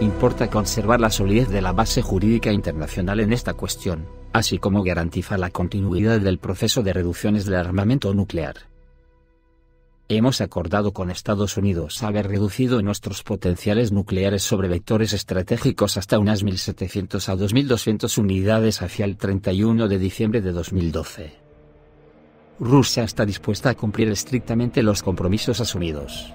importa conservar la solidez de la base jurídica internacional en esta cuestión, así como garantizar la continuidad del proceso de reducciones del armamento nuclear. Hemos acordado con Estados Unidos haber reducido nuestros potenciales nucleares sobre vectores estratégicos hasta unas 1.700 a 2.200 unidades hacia el 31 de diciembre de 2012. Rusia está dispuesta a cumplir estrictamente los compromisos asumidos.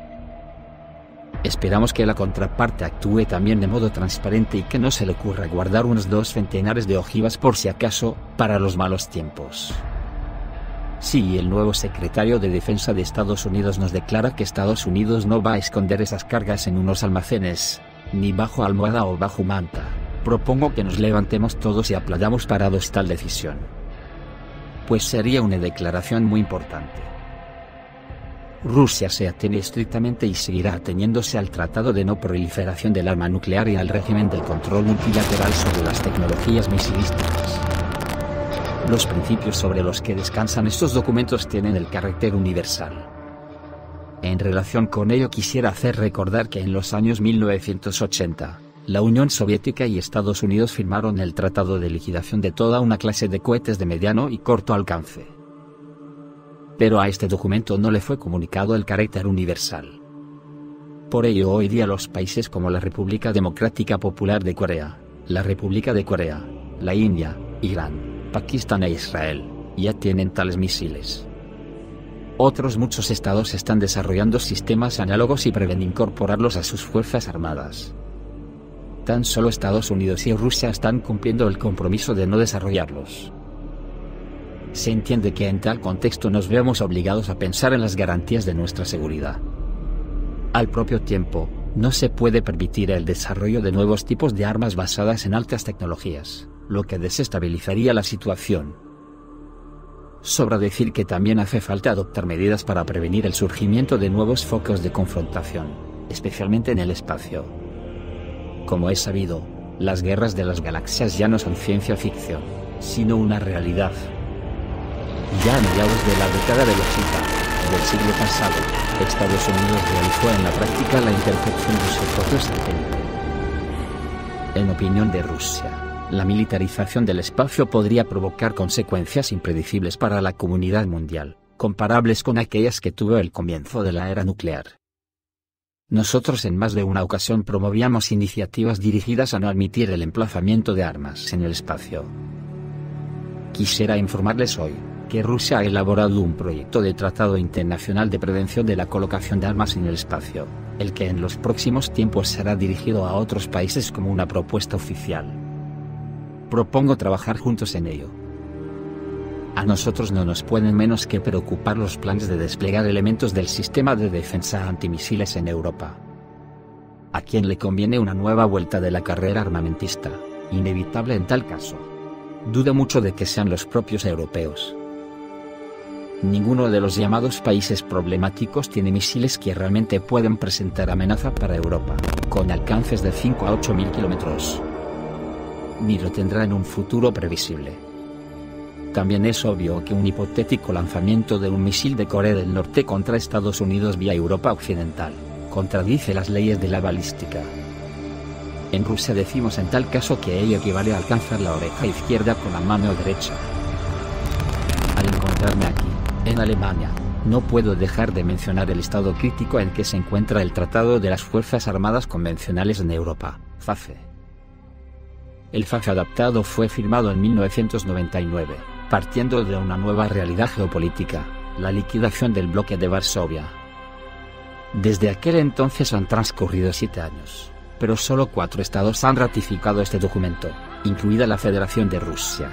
Esperamos que la contraparte actúe también de modo transparente y que no se le ocurra guardar unos 2 centenares de ojivas por si acaso, para los malos tiempos. Si el nuevo secretario de Defensa de Estados Unidos nos declara que Estados Unidos no va a esconder esas cargas en unos almacenes, ni bajo almohada o bajo manta, propongo que nos levantemos todos y aplaudamos parados tal decisión. Pues sería una declaración muy importante. Rusia se atiene estrictamente y seguirá ateniéndose al Tratado de No Proliferación del Arma Nuclear y al régimen del control multilateral sobre las tecnologías misilísticas. Los principios sobre los que descansan estos documentos tienen el carácter universal. En relación con ello quisiera hacer recordar que en los años 1980, la Unión Soviética y Estados Unidos firmaron el Tratado de Liquidación de toda una clase de cohetes de mediano y corto alcance. Pero a este documento no le fue comunicado el carácter universal. Por ello hoy día los países como la República Democrática Popular de Corea, la República de Corea, la India, Irán, Pakistán e Israel, ya tienen tales misiles. Otros muchos estados están desarrollando sistemas análogos y prevén incorporarlos a sus fuerzas armadas. Tan solo Estados Unidos y Rusia están cumpliendo el compromiso de no desarrollarlos. Se entiende que en tal contexto nos vemos obligados a pensar en las garantías de nuestra seguridad. Al propio tiempo, no se puede permitir el desarrollo de nuevos tipos de armas basadas en altas tecnologías, lo que desestabilizaría la situación. Sobra decir que también hace falta adoptar medidas para prevenir el surgimiento de nuevos focos de confrontación, especialmente en el espacio. Como es sabido, las guerras de las galaxias ya no son ciencia ficción, sino una realidad. Ya a mediados de la década del 80, del siglo pasado, Estados Unidos realizó en la práctica la intercepción de su propio satélite. En opinión de Rusia, la militarización del espacio podría provocar consecuencias impredecibles para la comunidad mundial, comparables con aquellas que tuvo el comienzo de la era nuclear. Nosotros en más de una ocasión promovíamos iniciativas dirigidas a no admitir el emplazamiento de armas en el espacio. Quisiera informarles hoy que Rusia ha elaborado un proyecto de Tratado Internacional de Prevención de la Colocación de Armas en el Espacio, el que en los próximos tiempos será dirigido a otros países como una propuesta oficial. Propongo trabajar juntos en ello. A nosotros no nos pueden menos que preocupar los planes de desplegar elementos del sistema de defensa antimisiles en Europa. ¿A quién le conviene una nueva vuelta de la carrera armamentista, inevitable en tal caso? Dudo mucho de que sean los propios europeos. Ninguno de los llamados países problemáticos tiene misiles que realmente puedan presentar amenaza para Europa, con alcances de 5 a 8.000 kilómetros. Ni lo tendrá en un futuro previsible. También es obvio que un hipotético lanzamiento de un misil de Corea del Norte contra Estados Unidos vía Europa Occidental contradice las leyes de la balística. En Rusia decimos en tal caso que ello equivale a alcanzar la oreja izquierda con la mano derecha. Al encontrarme aquí, en Alemania, no puedo dejar de mencionar el estado crítico en que se encuentra el Tratado de las Fuerzas Armadas Convencionales en Europa, FACE. El FACE adaptado fue firmado en 1999, partiendo de una nueva realidad geopolítica, la liquidación del bloque de Varsovia. Desde aquel entonces han transcurrido 7 años, pero solo 4 estados han ratificado este documento, incluida la Federación de Rusia.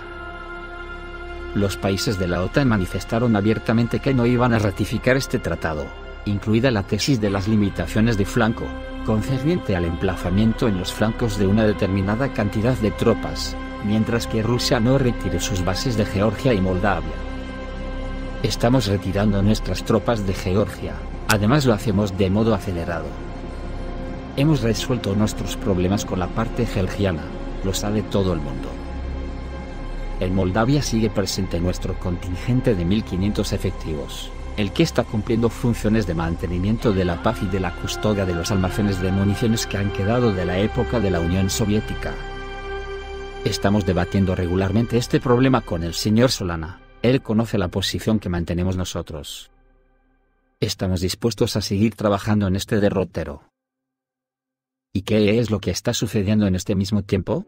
Los países de la OTAN manifestaron abiertamente que no iban a ratificar este tratado, incluida la tesis de las limitaciones de flanco, concerniente al emplazamiento en los flancos de una determinada cantidad de tropas, mientras que Rusia no retire sus bases de Georgia y Moldavia. Estamos retirando nuestras tropas de Georgia, además lo hacemos de modo acelerado. Hemos resuelto nuestros problemas con la parte georgiana, lo sabe todo el mundo. En Moldavia sigue presente nuestro contingente de 1.500 efectivos, el que está cumpliendo funciones de mantenimiento de la paz y de la custodia de los almacenes de municiones que han quedado de la época de la Unión Soviética. Estamos debatiendo regularmente este problema con el señor Solana. Él conoce la posición que mantenemos nosotros. Estamos dispuestos a seguir trabajando en este derrotero. ¿Y qué es lo que está sucediendo en este mismo tiempo?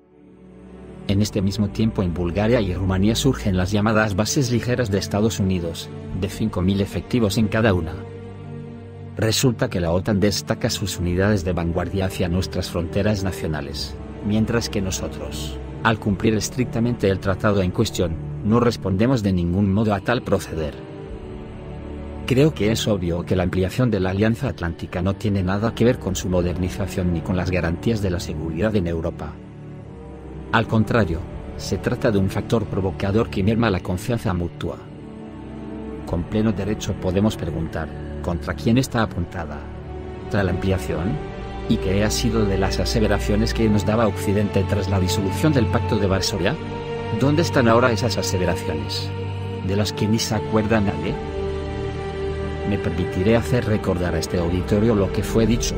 En este mismo tiempo en Bulgaria y Rumanía surgen las llamadas bases ligeras de Estados Unidos, de 5.000 efectivos en cada una. Resulta que la OTAN destaca sus unidades de vanguardia hacia nuestras fronteras nacionales, mientras que nosotros, al cumplir estrictamente el tratado en cuestión, no respondemos de ningún modo a tal proceder. Creo que es obvio que la ampliación de la Alianza Atlántica no tiene nada que ver con su modernización ni con las garantías de la seguridad en Europa. Al contrario, se trata de un factor provocador que merma la confianza mutua. Con pleno derecho podemos preguntar, ¿contra quién está apuntada tal ampliación? ¿Y qué ha sido de las aseveraciones que nos daba Occidente tras la disolución del Pacto de Varsovia? ¿Dónde están ahora esas aseveraciones, de las que ni se acuerda nadie? Me permitiré hacer recordar a este auditorio lo que fue dicho.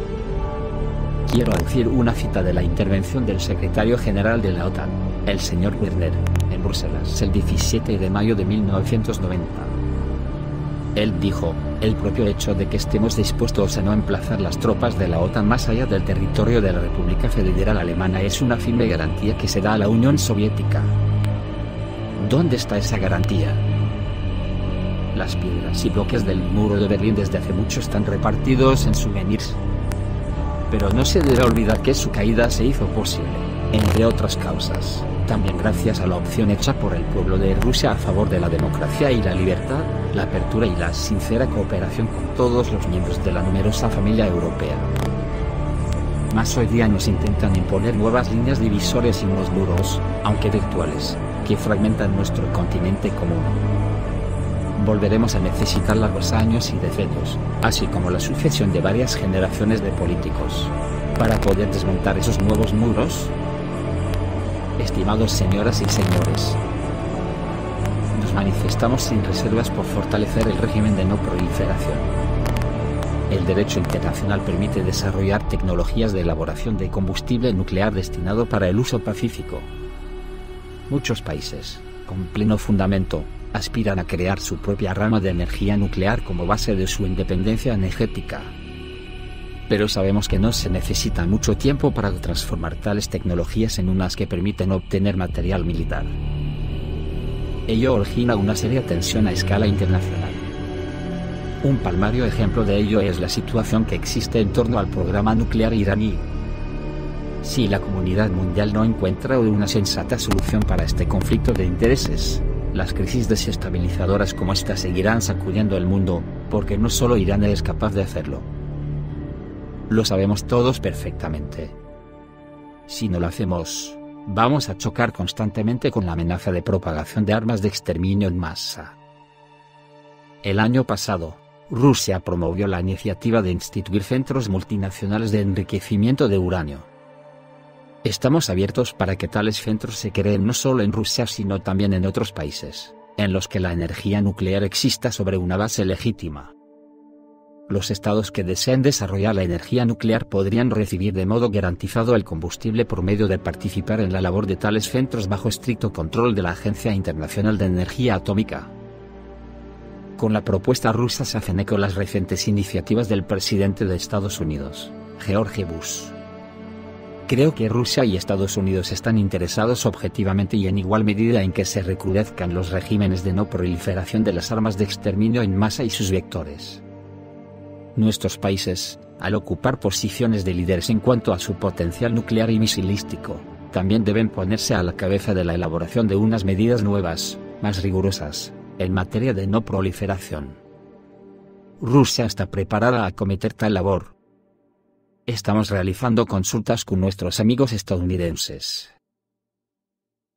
Quiero decir una cita de la intervención del secretario general de la OTAN, el señor Werner, en Bruselas el 17 de mayo de 1990. Él dijo, el propio hecho de que estemos dispuestos a no emplazar las tropas de la OTAN más allá del territorio de la República Federal Alemana es una firme garantía que se da a la Unión Soviética. ¿Dónde está esa garantía? Las piedras y bloques del muro de Berlín desde hace mucho están repartidos en souvenirs. Pero no se debe olvidar que su caída se hizo posible, entre otras causas, también gracias a la opción hecha por el pueblo de Rusia a favor de la democracia y la libertad, la apertura y la sincera cooperación con todos los miembros de la numerosa familia europea. Mas hoy día nos intentan imponer nuevas líneas divisorias y unos muros, aunque virtuales, que fragmentan nuestro continente común. Volveremos a necesitar largos años y decenios, así como la sucesión de varias generaciones de políticos, para poder desmontar esos nuevos muros. Estimados señoras y señores, nos manifestamos sin reservas por fortalecer el régimen de no proliferación. El derecho internacional permite desarrollar tecnologías de elaboración de combustible nuclear destinado para el uso pacífico. Muchos países, con pleno fundamento, aspiran a crear su propia rama de energía nuclear como base de su independencia energética. Pero sabemos que no se necesita mucho tiempo para transformar tales tecnologías en unas que permiten obtener material militar. Ello origina una seria tensión a escala internacional. Un palmario ejemplo de ello es la situación que existe en torno al programa nuclear iraní. Si la comunidad mundial no encuentra una sensata solución para este conflicto de intereses, las crisis desestabilizadoras como esta seguirán sacudiendo el mundo, porque no solo Irán es capaz de hacerlo. Lo sabemos todos perfectamente. Si no lo hacemos, vamos a chocar constantemente con la amenaza de propagación de armas de exterminio en masa. El año pasado, Rusia promovió la iniciativa de instituir centros multinacionales de enriquecimiento de uranio. Estamos abiertos para que tales centros se creen no solo en Rusia sino también en otros países, en los que la energía nuclear exista sobre una base legítima. Los estados que deseen desarrollar la energía nuclear podrían recibir de modo garantizado el combustible por medio de participar en la labor de tales centros bajo estricto control de la Agencia Internacional de Energía Atómica. Con la propuesta rusa se hacen eco las recientes iniciativas del presidente de Estados Unidos, George Bush. Creo que Rusia y Estados Unidos están interesados objetivamente y en igual medida en que se recrudezcan los regímenes de no proliferación de las armas de exterminio en masa y sus vectores. Nuestros países, al ocupar posiciones de líderes en cuanto a su potencial nuclear y misilístico, también deben ponerse a la cabeza de la elaboración de unas medidas nuevas, más rigurosas, en materia de no proliferación. Rusia está preparada a acometer tal labor. Estamos realizando consultas con nuestros amigos estadounidenses.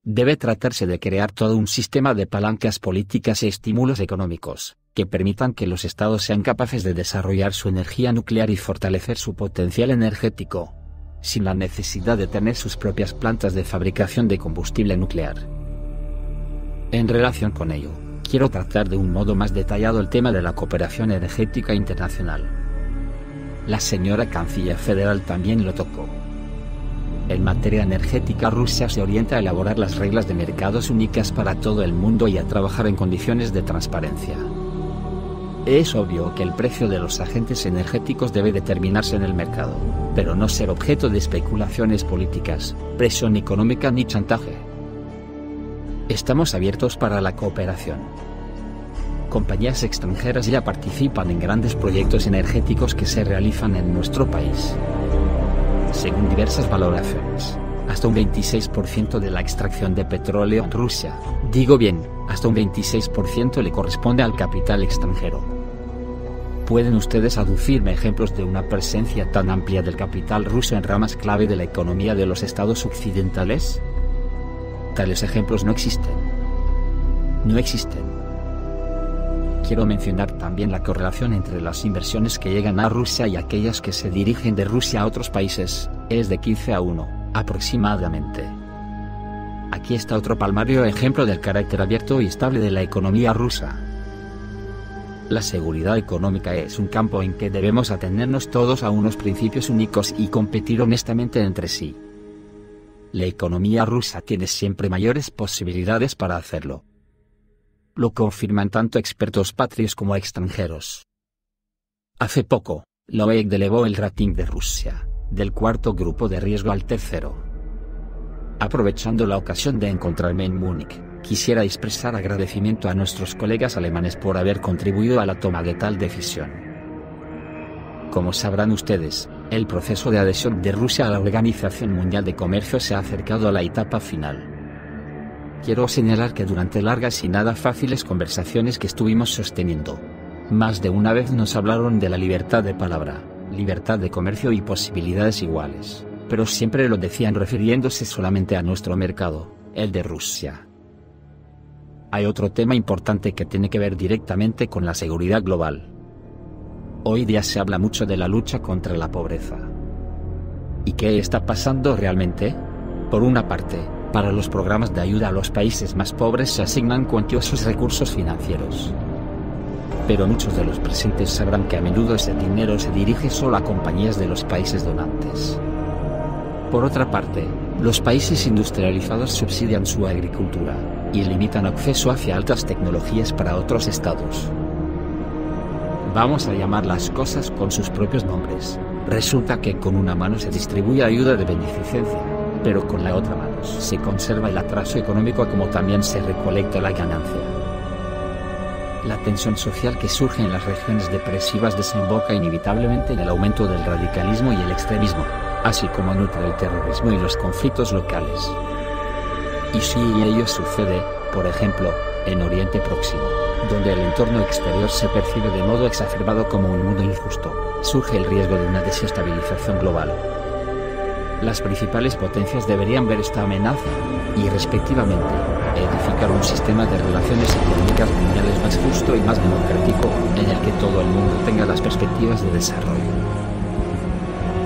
Debe tratarse de crear todo un sistema de palancas políticas y estímulos económicos, que permitan que los estados sean capaces de desarrollar su energía nuclear y fortalecer su potencial energético, sin la necesidad de tener sus propias plantas de fabricación de combustible nuclear. En relación con ello, quiero tratar de un modo más detallado el tema de la cooperación energética internacional. La señora Canciller Federal también lo tocó. En materia energética, Rusia se orienta a elaborar las reglas de mercados únicas para todo el mundo y a trabajar en condiciones de transparencia. Es obvio que el precio de los agentes energéticos debe determinarse en el mercado, pero no ser objeto de especulaciones políticas, presión económica ni chantaje. Estamos abiertos para la cooperación. Compañías extranjeras ya participan en grandes proyectos energéticos que se realizan en nuestro país. Según diversas valoraciones, hasta un 26% de la extracción de petróleo en Rusia, digo bien, hasta un 26% le corresponde al capital extranjero. ¿Pueden ustedes aducirme ejemplos de una presencia tan amplia del capital ruso en ramas clave de la economía de los estados occidentales? Tales ejemplos no existen. No existen. Quiero mencionar también la correlación entre las inversiones que llegan a Rusia y aquellas que se dirigen de Rusia a otros países, es de 15-1, aproximadamente. Aquí está otro palmario ejemplo del carácter abierto y estable de la economía rusa. La seguridad económica es un campo en que debemos atenernos todos a unos principios únicos y competir honestamente entre sí. La economía rusa tiene siempre mayores posibilidades para hacerlo. Lo confirman tanto expertos patrios como extranjeros. Hace poco, la OEG elevó el rating de Rusia, del cuarto grupo de riesgo al tercero. Aprovechando la ocasión de encontrarme en Múnich, quisiera expresar agradecimiento a nuestros colegas alemanes por haber contribuido a la toma de tal decisión. Como sabrán ustedes, el proceso de adhesión de Rusia a la Organización Mundial de Comercio se ha acercado a la etapa final. Quiero señalar que durante largas y nada fáciles conversaciones que estuvimos sosteniendo, más de una vez nos hablaron de la libertad de palabra, libertad de comercio y posibilidades iguales, pero siempre lo decían refiriéndose solamente a nuestro mercado, el de Rusia. Hay otro tema importante que tiene que ver directamente con la seguridad global. Hoy día se habla mucho de la lucha contra la pobreza. ¿Y qué está pasando realmente? Por una parte, para los programas de ayuda a los países más pobres se asignan cuantiosos recursos financieros. Pero muchos de los presentes sabrán que a menudo ese dinero se dirige solo a compañías de los países donantes. Por otra parte, los países industrializados subsidian su agricultura y limitan acceso hacia altas tecnologías para otros estados. Vamos a llamar las cosas con sus propios nombres. Resulta que con una mano se distribuye ayuda de beneficencia, pero con la otra mano se conserva el atraso económico como también se recolecta la ganancia. La tensión social que surge en las regiones depresivas desemboca inevitablemente en el aumento del radicalismo y el extremismo, así como nutre el terrorismo y los conflictos locales. Y si ello sucede, por ejemplo, en Oriente Próximo, donde el entorno exterior se percibe de modo exacerbado como un mundo injusto, surge el riesgo de una desestabilización global. Las principales potencias deberían ver esta amenaza, y respectivamente, edificar un sistema de relaciones económicas mundiales más justo y más democrático, en el que todo el mundo tenga las perspectivas de desarrollo.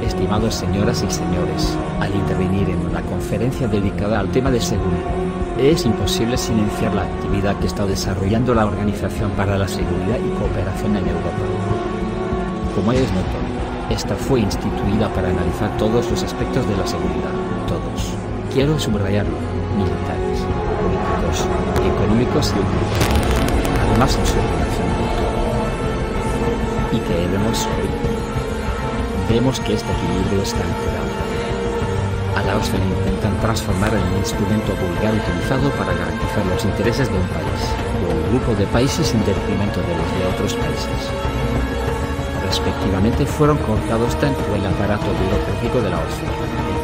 Estimados señoras y señores, al intervenir en una conferencia dedicada al tema de seguridad, es imposible silenciar la actividad que está desarrollando la Organización para la Seguridad y Cooperación en Europa. Como es notorio, esta fue instituida para analizar todos los aspectos de la seguridad, todos, quiero subrayarlo, militares, políticos, económicos y humanitarios, además en su relación mutua. ¿Y qué vemos hoy? Vemos que este equilibrio está alterado. A la OSCE le intentan transformar en un instrumento vulgar utilizado para garantizar los intereses de un país, o un grupo de países en detrimento de los de otros países. Respectivamente fueron cortados tanto el aparato burocrático de la OSCE,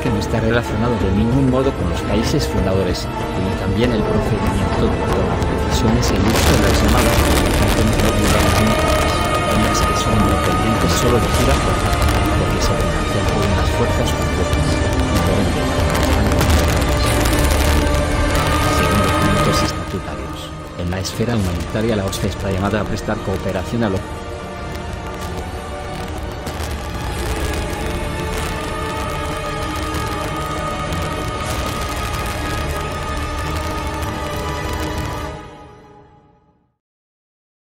que no está relacionado de ningún modo con los países fundadores, como también el procedimiento de toma de decisiones y el uso de las llamadas comunicaciones no gubernamentales, en las que son independientes solo de pura fuerza, porque se financian por unas fuerzas completas, diferentes, según documentos estatutarios. En la esfera humanitaria la OSCE está llamada a prestar cooperación a los